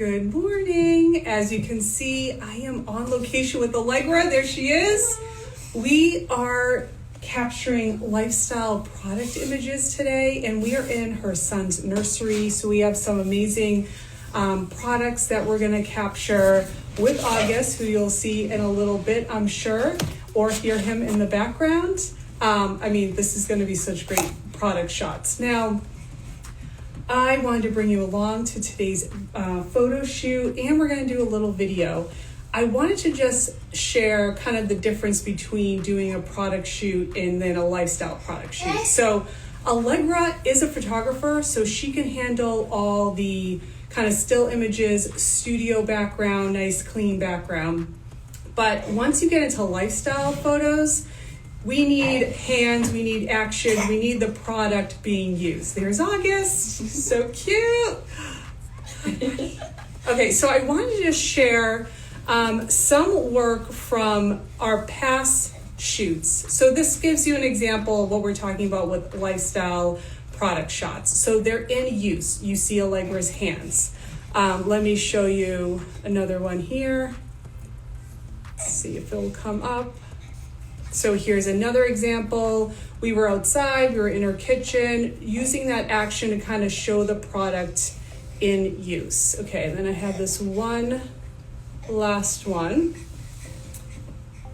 Good morning. As you can see, I am on location with Allegra. There she is. We are capturing lifestyle product images today, and we are in her son's nursery. So we have some amazing products that we're going to capture with August, who you'll see in a little bit, I'm sure, or hear him in the background. This is going to be such great product shots. Now, I wanted to bring you along to today's photo shoot, and we're going to do a little video. I wanted to just share kind of the difference between doing a product shoot and then a lifestyle product shoot. So Allegra is a photographer, so she can handle all the kind of still images, studio background, nice clean background. But once you get into lifestyle photos, we need hands, we need action, we need the product being used. There's August, so cute. Okay, so I wanted to just share some work from our past shoots. So this gives you an example of what we're talking about with lifestyle product shots. So they're in use. You see Allegra's hands. Let me show you another one here. Let's see if it'll come up. So here's another example. We were outside, we were in our kitchen, using that action to kind of show the product in use. Okay, then I have this one last one.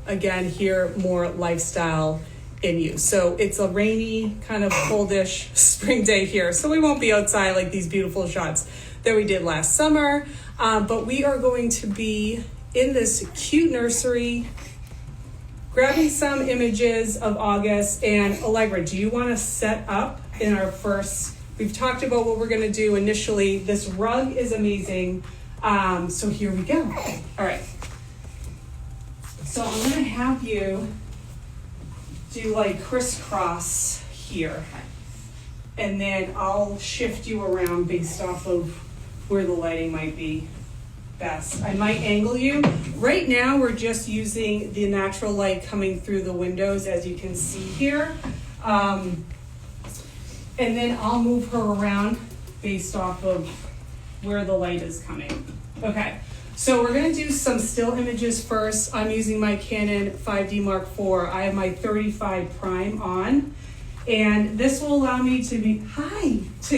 Again, here, more lifestyle in use. So it's a rainy, kind of coldish spring day here. So we won't be outside like these beautiful shots that we did last summer. But we are going to be in this cute nursery, grabbing some images of August. And Allegra, do you want to set up in our first, we've talked about what we're going to do initially. This rug is amazing. So here we go. All right. So I'm going to have you do like crisscross here. And then I'll shift you around based off of where the lighting might be best. I might angle you. Right now we're just using the natural light coming through the windows, as you can see here. And then I'll move her around based off of where the light is coming. Okay, so we're gonna do some still images first. I'm using my Canon 5D Mark IV. I have my 35 prime on. And this will allow me to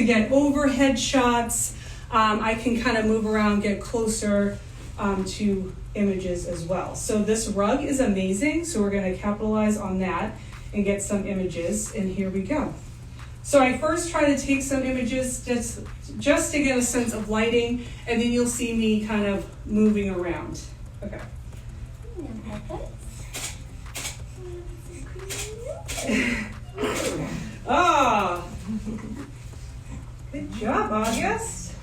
get overhead shots. I can kind of move around, get closer to images as well. So this rug is amazing. So we're going to capitalize on that and get some images. And here we go. So I first try to take some images just to get a sense of lighting, and then you'll see me kind of moving around. Okay. Ah, good job, August.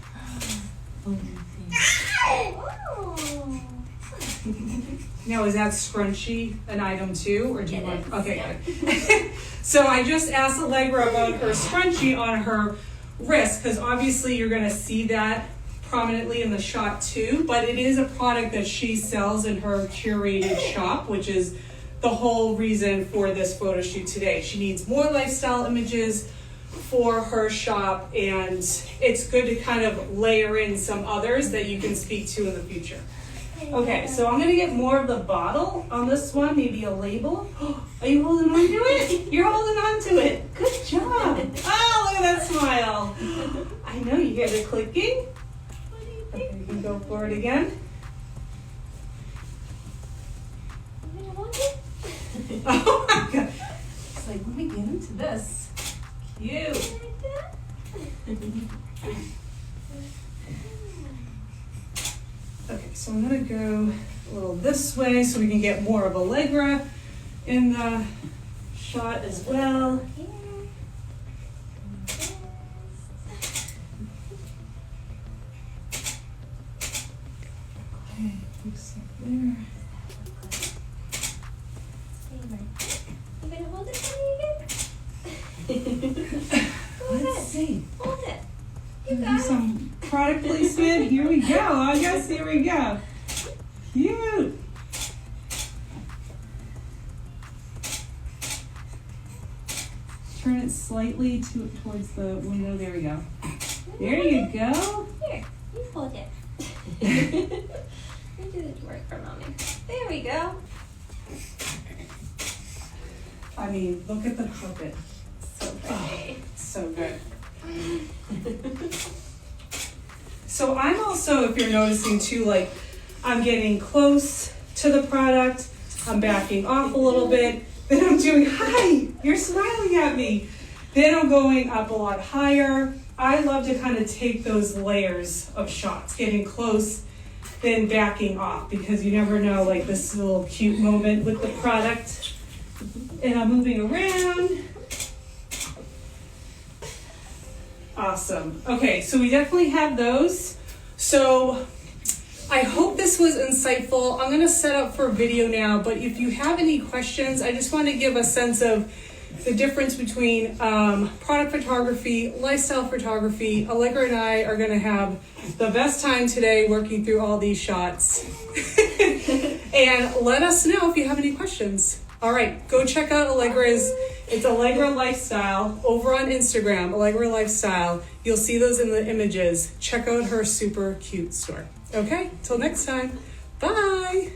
Now, is that scrunchie an item too, or do you want? Okay, good. So I just asked Allegra about her scrunchie on her wrist, because obviously you're going to see that prominently in the shot too. But it is a product that she sells in her curated shop, which is the whole reason for this photo shoot today. She needs more lifestyle images for her shop, and it's good to kind of layer in some others that you can speak to in the future. Okay, so I'm going to get more of the bottle on this one, maybe a label. Are you holding on to it? You're holding on to it. Good job. Oh, look at that smile. I know, you get it clicking. Okay, you can go for it again. Oh my God. It's like, let me get into this. Cute. Okay, so I'm gonna go a little this way so we can get more of Allegra in the shot as well. Okay, looks like there. You gonna hold it for me again? Let's see. Hold it. You got some product placement. Here we go, August. Here we go. Cute. Turn it slightly towards the window. There we go. There you go. Here, you hold it. You do the work for mommy. There we go. I mean, look at the carpet. So pretty. So good. So I'm also, if you're noticing too, like I'm getting close to the product, I'm backing off a little bit, then I'm doing, hi, you're smiling at me. Then I'm going up a lot higher. I love to kind of take those layers of shots, getting close, then backing off, because you never know, like this little cute moment with the product. And I'm moving around. Awesome. Okay, so we definitely have those. So I hope this was insightful. I'm gonna set up for video now, but if you have any questions, I just want to give a sense of the difference between product photography, lifestyle photography. Allegra and I are gonna have the best time today working through all these shots. And let us know if you have any questions. All right, go check out Allegra's. It's Allegra Lifestyle over on Instagram, Allegra Lifestyle. You'll see those in the images. Check out her super cute store. Okay, till next time. Bye.